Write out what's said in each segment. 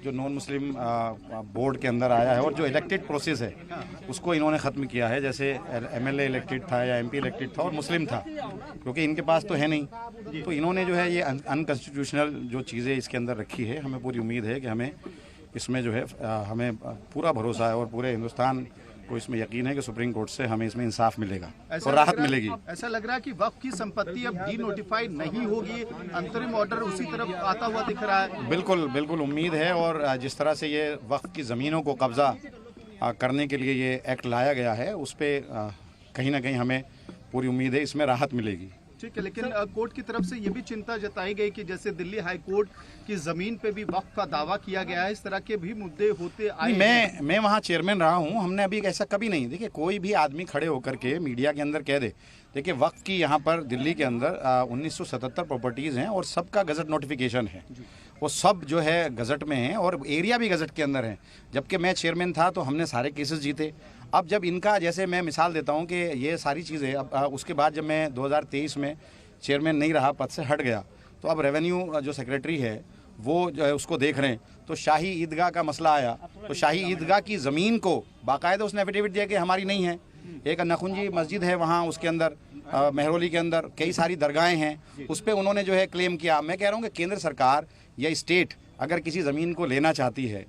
जो non Muslim board के अंदर आया है और जो इलेक्टेड प्रोसेस है उसको इन्होंने ख़त्म किया है। जैसे एमएलए इलेक्टेड था या एमपी इलेक्टेड था और मुस्लिम था, क्योंकि इनके पास तो है नहीं, तो इन्होंने जो है ये अनकॉन्स्टिट्यूशनल जो चीज़ें इसके अंदर रखी है। हमें पूरी उम्मीद है कि हमें इसमें जो है हमें पूरा भरोसा है और पूरे हिंदुस्तान को इसमें यकीन है कि सुप्रीम कोर्ट से हमें इसमें इंसाफ मिलेगा और राहत मिलेगी। ऐसा लग रहा है कि वक्फ की संपत्ति अब डी नोटिफाइड नहीं होगी, अंतरिम ऑर्डर उसी तरफ आता हुआ दिख रहा है। बिल्कुल बिल्कुल उम्मीद है, और जिस तरह से ये वक्फ की ज़मीनों को कब्जा करने के लिए ये एक्ट लाया गया है उस पर कहीं ना कहीं हमें पूरी उम्मीद है इसमें राहत मिलेगी। ठीक है, लेकिन कोर्ट की तरफ से ये भी चिंता जताई गई कि जैसे दिल्ली हाई कोर्ट की जमीन पे भी वक्फ का दावा किया गया है, इस तरह के भी मुद्दे होते आए। मैं वहाँ चेयरमैन रहा हूँ, हमने अभी ऐसा कभी नहीं। देखिए, कोई भी आदमी खड़े होकर के मीडिया के अंदर कह दे, देखिए वक्फ की यहाँ पर दिल्ली के अंदर 1977 प्रॉपर्टीज़ हैं और सबका गजट नोटिफिकेशन है, वो सब जो है गजट में है और एरिया भी गजट के अंदर है। जबकि मैं चेयरमैन था तो हमने सारे केसेस जीते। अब जब इनका, जैसे मैं मिसाल देता हूँ कि ये सारी चीज़ें अब उसके बाद जब मैं 2023 में चेयरमैन नहीं रहा, पद से हट गया, तो अब रेवेन्यू जो सेक्रेटरी है वो जो है उसको देख रहे हैं। तो शाही ईदगाह का मसला आया, तो शाही ईदगाह की ज़मीन को बाकायदा उसने एफिडेविट दिया कि हमारी नहीं है। एक नखुंजी मस्जिद है वहाँ, उसके अंदर मेहरौली के अंदर कई सारी दरगाहें हैं, उस पर उन्होंने जो है क्लेम किया। मैं कह रहा हूँ कि केंद्र सरकार या स्टेट अगर किसी ज़मीन को लेना चाहती है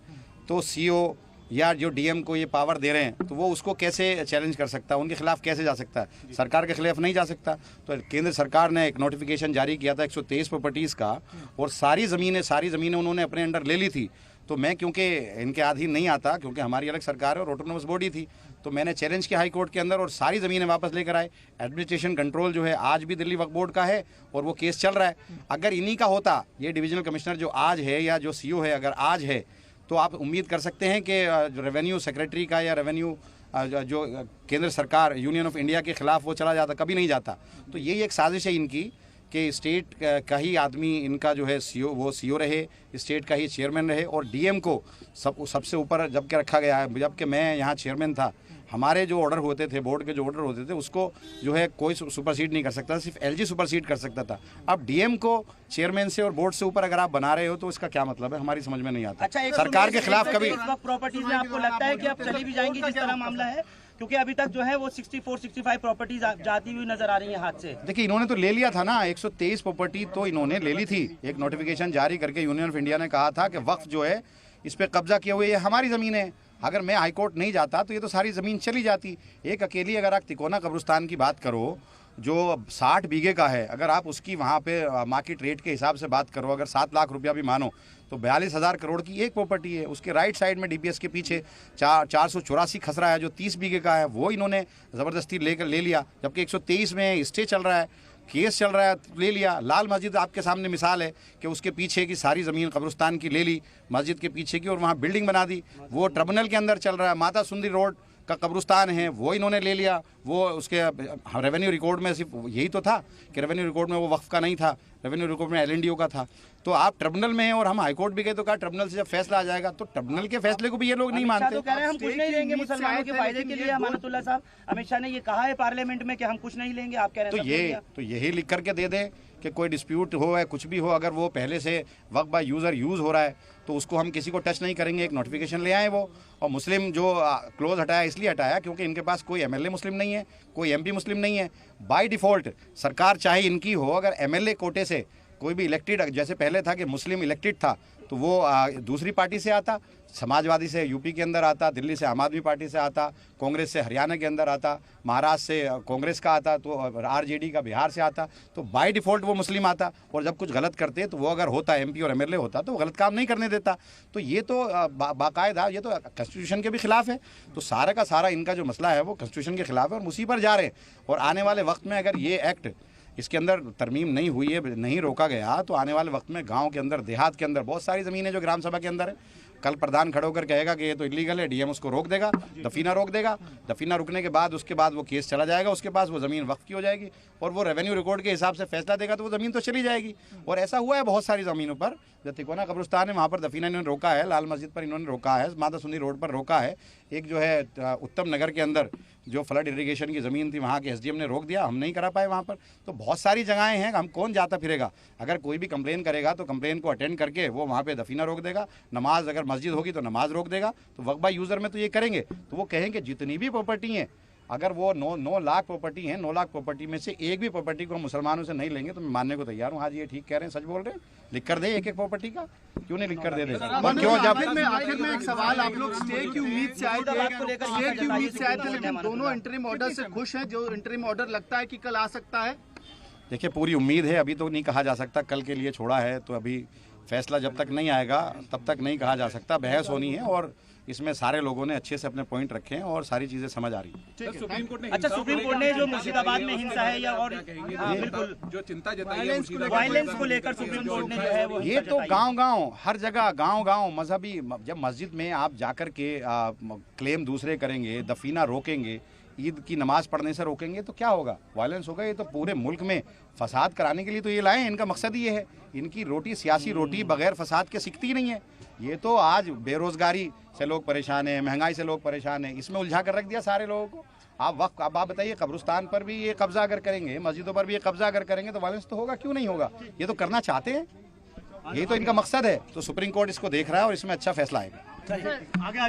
तो सीओ या जो डीएम को ये पावर दे रहे हैं तो वो उसको कैसे चैलेंज कर सकता है, उनके खिलाफ कैसे जा सकता है? सरकार के खिलाफ नहीं जा सकता। तो केंद्र सरकार ने एक नोटिफिकेशन जारी किया था 123 प्रॉपर्टीज़ का, और सारी ज़मीनें उन्होंने अपने अंडर ले ली थी। तो मैं क्योंकि इनके अधीन नहीं आता, क्योंकि हमारी अलग सरकार है और ऑटोनोमस बॉडी थी, तो मैंने चैलेंज किया हाई कोर्ट के अंदर और सारी ज़मीनें वापस लेकर आए। एडमिनिस्ट्रेशन कंट्रोल जो है आज भी दिल्ली वक्फ बोर्ड का है और वो केस चल रहा है। अगर इन्हीं का होता, ये डिविजनल कमिश्नर जो आज है या जो सीओ है अगर आज है, तो आप उम्मीद कर सकते हैं कि रेवेन्यू सेक्रेटरी का या रेवेन्यू जो केंद्र सरकार यूनियन ऑफ इंडिया के खिलाफ वो चला जाता, कभी नहीं जाता। तो यही एक साजिश है इनकी कि स्टेट का ही आदमी इनका जो है सीओ, वो सीओ रहे, स्टेट का ही चेयरमैन रहे, और डीएम को सबसे ऊपर जबकि रखा गया है। जबकि मैं यहाँ चेयरमैन था, हमारे जो ऑर्डर होते थे, बोर्ड के जो ऑर्डर होते थे, उसको जो है कोई सुपरसीड नहीं कर सकता, सिर्फ एलजी सुपरसीड कर सकता था। अब डीएम को चेयरमैन से और बोर्ड से ऊपर अगर आप बना रहे हो तो इसका क्या मतलब है, हमारी समझ में नहीं आता। अच्छा, सरकार के खिलाफ कभी प्रॉपर्टीज में आपको लगता है कि अब चली भी जाएंगी जिस तरह मामला है? क्योंकि अभी तक जो है वो 64-65 प्रॉपर्टीज जाती हुई नजर आ रही है हाथ से। देखिए, इन्होंने तो ले लिया था ना, 123 प्रॉपर्टी तो इन्होंने ले ली थी। एक नोटिफिकेशन जारी करके यूनियन ऑफ इंडिया ने कहा था कि वक्फ जो है इस पे कब्जा किए हुए ये हमारी ज़मीन है। अगर मैं हाईकोर्ट नहीं जाता तो ये तो सारी ज़मीन चली जाती। एक अकेली अगर आप तिकोना कब्रिस्तान की बात करो जो 60 बीघे का है, अगर आप उसकी वहाँ पे मार्केट रेट के हिसाब से बात करो, अगर 7 लाख रुपया भी मानो तो 42,000 करोड़ की एक प्रॉपर्टी है। उसके राइट साइड में डीपीएस के पीछे 484 खसरा है जो 30 बीघे का है, वो इन्होंने ज़बरदस्ती ले लिया। जबकि 123 में स्टे चल रहा है, केस चल रहा है, ले लिया। लाल मस्जिद आपके सामने मिसाल है कि उसके पीछे की सारी ज़मीन कब्रिस्तान की ले ली, मस्जिद के पीछे की, और वहाँ बिल्डिंग बना दी। वो ट्रिब्यूनल के अंदर चल रहा है। माता सुंदरी रोड का कब्रिस्तान है वो इन्होंने ले लिया। वो उसके रेवेन्यू रिकॉर्ड में सिर्फ यही तो था कि रेवेन्यू रिकॉर्ड में वो वक्फ का नहीं था, रेवेन्यू रिकॉर्ड में एलएनडीओ का था। तो आप ट्रिब्यूनल में हैं और हम हाईकोर्ट भी गए तो कहा ट्रिब्यूनल से जब फैसला आ जाएगा, तो ट्रिब्यूनल के फैसले को भी ये लोग नहीं मानते। तो कह रहे हैं हम कुछ नहीं लेंगे मुसलमानों के फायदे के लिए। अमानतुल्लाह साहब, अमित शाह ने ये कहा है पार्लियामेंट में कि हम कुछ नहीं लेंगे, आप कह रहे हैं तो यही लिख करके दे दें कि कोई डिस्प्यूट हो या कुछ भी हो, अगर वो पहले से वक्फ बाय यूज़र यूज़ हो रहा है तो उसको हम किसी को टच नहीं करेंगे। एक नोटिफिकेशन ले आए वो। और मुस्लिम जो क्लोज हटाया इसलिए हटाया क्योंकि इनके पास कोई एमएलए मुस्लिम नहीं है, कोई एमपी मुस्लिम नहीं है। बाय डिफ़ॉल्ट सरकार चाहे इनकी हो, अगर एमएलए कोटे से कोई भी इलेक्टेड, जैसे पहले था कि मुस्लिम इलेक्टेड था तो वो दूसरी पार्टी से आता, समाजवादी से यूपी के अंदर आता, दिल्ली से आम आदमी पार्टी से आता, कांग्रेस से हरियाणा के अंदर आता, महाराष्ट्र से कांग्रेस का आता, तो आरजेडी का बिहार से आता, तो बाय डिफ़ॉल्ट वो मुस्लिम आता। और जब कुछ गलत करते तो वो अगर होता एमपी और एमएलए होता तो वो गलत काम नहीं करने देता। तो ये तो बाकायदा ये तो कॉन्स्टिट्यूशन के भी खिलाफ है। तो सारा का सारा इनका जो मसला है वो कॉन्स्टिट्यूशन के खिलाफ है और उसी पर जा रहे हैं। और आने वाले वक्त में अगर ये एक्ट इसके अंदर तरमीम नहीं हुई है, नहीं रोका गया, तो आने वाले वक्त में गांव के अंदर, देहात के अंदर बहुत सारी ज़मीनें जो ग्राम सभा के अंदर है, कल प्रधान खड़े होकर कहेगा कि ये तो इलीगल है, डीएम उसको रोक देगा, दफीना रोक देगा। दफीना रुकने के बाद उसके बाद वो केस चला जाएगा, उसके पास वो ज़मीन वक्फ की हो जाएगी और वो रेवेन्यू रिकॉर्ड के हिसाब से फैसला देगा तो वो ज़मीन तो चली जाएगी। और ऐसा हुआ है बहुत सारी ज़मीनों पर। जो तिकोना कब्रिस्तान है वहाँ पर दफीना इन्होंने रोका है, लाल मस्जिद पर इन्होंने रोका है, माता सुंदरी रोड पर रोका है। एक जो है उत्तम नगर के अंदर जो फ्लड इरिगेशन की ज़मीन थी वहाँ के एसडीएम ने रोक दिया, हम नहीं करा पाए वहाँ पर। तो बहुत सारी जगहें हैं, हम कौन जाता फिरेगा। अगर कोई भी कंप्लेन करेगा तो कंप्लेन को अटेंड करके वो वहाँ पे दफीना रोक देगा। नमाज अगर मस्जिद होगी तो नमाज रोक देगा। तो वक्फ बाय यूज़र में तो ये करेंगे, तो वो कहेंगे जितनी भी प्रॉपर्टी हैं, अगर वो 9 लाख प्रॉपर्टी है, 9 लाख प्रॉपर्टी में से एक भी प्रॉपर्टी को हम मुसलमानों से नहीं लेंगे तो मैं मानने को तैयार हूँ। आज ये ठीक कह रहे हैं, सच बोल रहे हैं, लिख कर दे एक प्रॉपर्टी का, क्यों नहीं लिख कर दे देगा? और क्यों जब आखिर में एक सवाल, आप लोग स्टे की उम्मीद से आए थे, लेकिन दोनों इंटरिम ऑर्डर से खुश हैं? जो इंटरिम ऑर्डर लगता है कि कल आ सकता है? देखिए, पूरी उम्मीद है, अभी तो नहीं कहा जा सकता, कल के लिए छोड़ा है, तो अभी फैसला जब तक नहीं आएगा तब तक नहीं कहा जा सकता। बहस होनी है और इसमें सारे लोगों ने अच्छे से अपने पॉइंट रखे हैं और सारी चीजें समझ आ रही हैं। अच्छा, सुप्रीम कोर्ट ने जो मुर्शिदाबाद में हिंसा है या और बिल्कुल जो चिंता जताई है वायलेंस को लेकर सुप्रीम कोर्ट ने जो है वो ये तो गांव-गांव हर जगह गांव-गांव मजहबी, जब मस्जिद में आप जाकर के क्लेम दूसरे करेंगे, दफीना रोकेंगे, ईद की नमाज पढ़ने से रोकेंगे तो क्या होगा? वायलेंस होगा। ये तो पूरे मुल्क में फसाद कराने के लिए तो ये लाए हैं, इनका मकसद ये है। इनकी रोटी, सियासी रोटी बगैर फसाद के सिकती नहीं है। ये तो आज बेरोजगारी से लोग परेशान हैं, महंगाई से लोग परेशान हैं, इसमें उलझा कर रख दिया सारे लोगों को। अब आप बताइए, कब्रिस्तान पर भी ये कब्जा अगर करेंगे, मस्जिदों पर भी ये कब्जा अगर करेंगे तो वायलेंस तो होगा, क्यों नहीं होगा? ये तो करना चाहते हैं, यही तो इनका मकसद है। तो सुप्रीम कोर्ट इसको देख रहा है और इसमें अच्छा फैसला आएगा। आगे